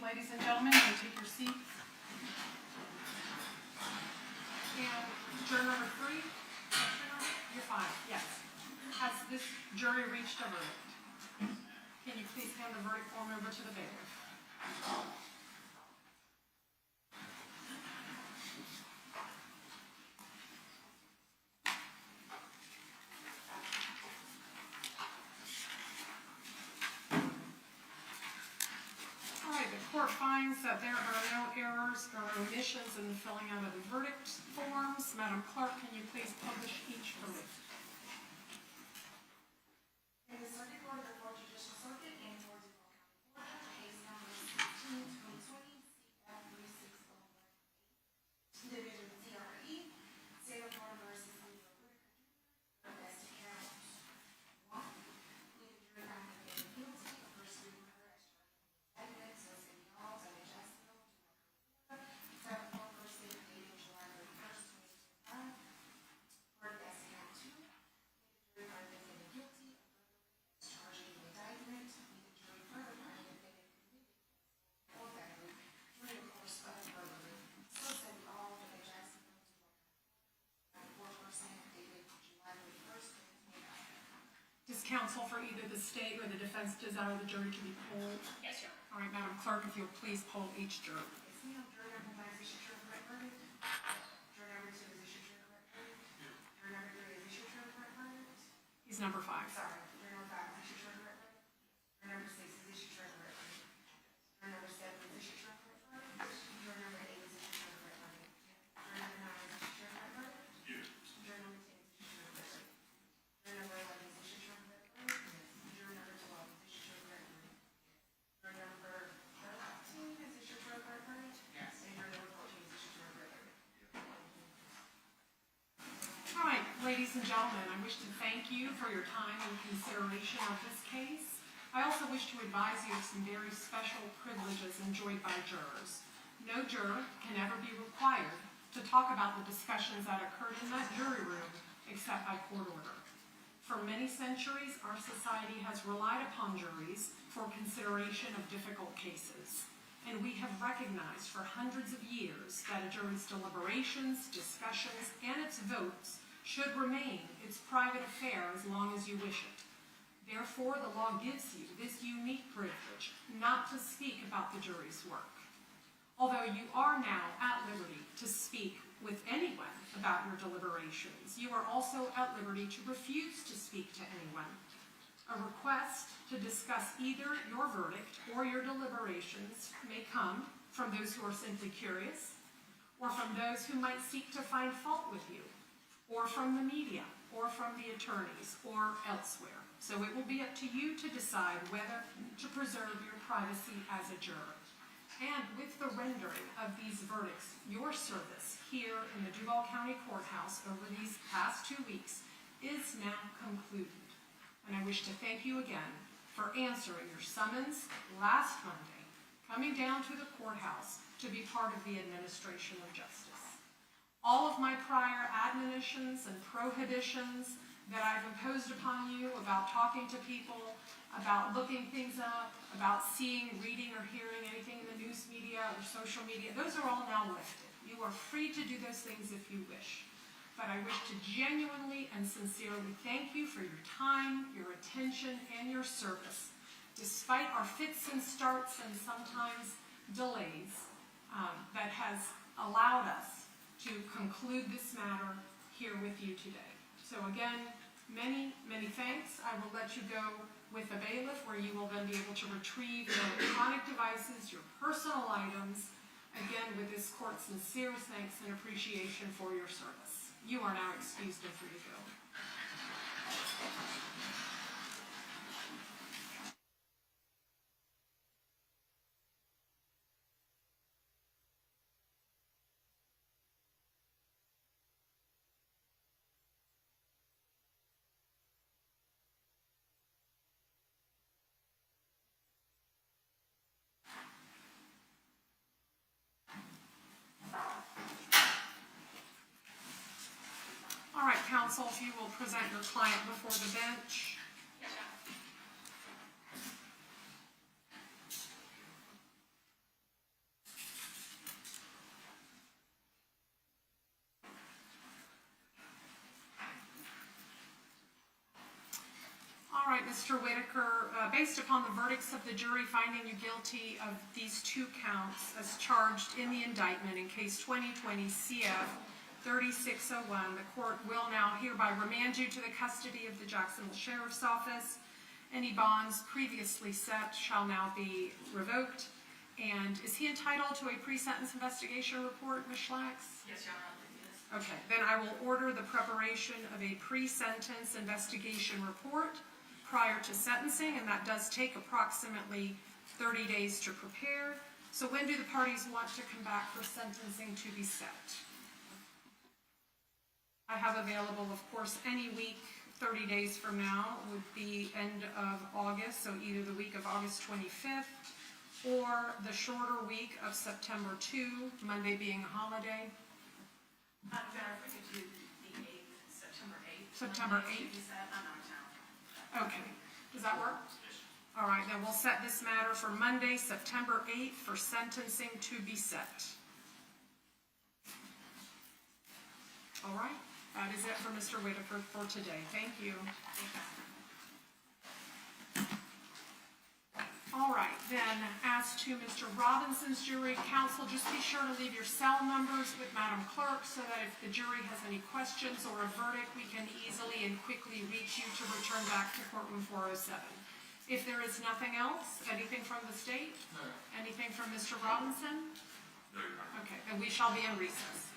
ladies and gentlemen, you may take your seats. And juror number 3, you're fine, yes. Has this jury reached a verdict? Can you please hand the verdict form over to the bailiff? All right, the court finds that there are no errors or omissions in the filling out of the verdict forms. Madam Clerk, can you please publish each verdict? In the Circuit Court of the 4th Judicial Circuit in Fort Duval County, Florida, case number 16-2020, CF-3601, Division CRE, State of Florida versus Leo Whitaker, domestic counts. 1. Lead the jury found the defendant guilty of first-degree murder as charged in the City Hall, in Jacksonville, Florida, 7 1st dated July 31st, 2025. Verdict as to count 2. Lead the jury found the defendant guilty of charged in the indictment. Lead the jury further find the defendant convicted or battery during the course of burglary. So said all for the Jacksonville, Florida, 4% dated July 31st, 2025. Does counsel for either the state or the defense desire the jury to be polled? Yes, sir. All right, Madam Clerk, if you'll please poll each juror. Yes, ma'am. Jury number 1 is issued to a correct verdict. Jury number 2 is issued to a correct verdict. Jury number 3 is issued to a correct verdict. He's number 5. Sorry. Jury number 5 is issued to a correct verdict. Jury number 6 is issued to a correct verdict. Jury number 7 is issued to a correct verdict. Jury number 8 is issued to a correct verdict. Jury number 9 is issued to a correct verdict. Jury number 10 is issued to a correct verdict. Jury number 11 is issued to a correct verdict. Jury number 12 is issued to a correct verdict. Jury number 13 is issued to a correct verdict. Yes. And jury number 14 is issued to a correct verdict. All right, ladies and gentlemen, I wish to thank you for your time and consideration of this case. I also wish to advise you of some very special privileges enjoyed by jurors. No juror can ever be required to talk about the discussions that occurred in that jury room except by court order. For many centuries, our society has relied upon juries for consideration of difficult cases. And we have recognized for hundreds of years that a jury's deliberations, discussions, and its votes should remain its private affair as long as you wish it. Therefore, the law gives you this unique privilege not to speak about the jury's work. Although you are now at liberty to speak with anyone about your deliberations, you are also at liberty to refuse to speak to anyone. A request to discuss either your verdict or your deliberations may come from those who are simply curious, or from those who might seek to find fault with you, or from the media, or from the attorneys, or elsewhere. So it will be up to you to decide whether to preserve your privacy as a juror. And with the rendering of these verdicts, your service here in the Duval County Courthouse over these past 2 weeks is now concluded. And I wish to thank you again for answering your summons last Monday, coming down to the courthouse to be part of the administration of justice. All of my prior admonitions and prohibitions that I've imposed upon you about talking to people, about looking things up, about seeing, reading, or hearing anything in the news media or social media, those are all now lifted. You are free to do those things if you wish. But I wish to genuinely and sincerely thank you for your time, your attention, and your service, despite our fits and starts and sometimes delays that has allowed us to conclude this matter here with you today. So again, many, many thanks. I will let you go with the bailiff, where you will then be able to retrieve your electronic devices, your personal items, again with this court's sincerest thanks and appreciation for your service. You are now excused and free to go. All right, counsel, if you will present your client before the bench. right, Mr. Whitaker, based upon the verdicts of the jury finding you guilty of these 2 counts as charged in the indictment in case 2020 CF 3601, the court will now hereby remand you to the custody of the Jacksonville Sheriff's Office. Any bonds previously set shall now be revoked. And is he entitled to a pre-sentence investigation report, Ms. Schlax? Yes, Your Honor, yes. Okay, then I will order the preparation of a pre-sentence investigation report prior to sentencing, and that does take approximately 30 days to prepare. So when do the parties want to come back for sentencing to be set? I have available, of course, any week 30 days from now would be end of August, so either the week of August 25th or the shorter week of September 2, Monday being a holiday. Madam Chair, if we could do the 8th, September 8th. September Monday, 8th? Tuesday, I'm out of town. Okay, does that work? All right, then we'll set this matter for Monday, September 8th for sentencing to be set. All right, that is it for Mr. Whitaker for today. Thank you. Thank you. All right, then, as to Mr. Robinson's jury counsel, just be sure to leave your cell numbers with Madam Clerk so that if the jury has any questions or a verdict, we can easily and quickly reach you to return back to courtroom 407. If there is nothing else, anything from the state? No. Anything from Mr. Robinson? No, Your Honor. Okay, then we shall be in recess.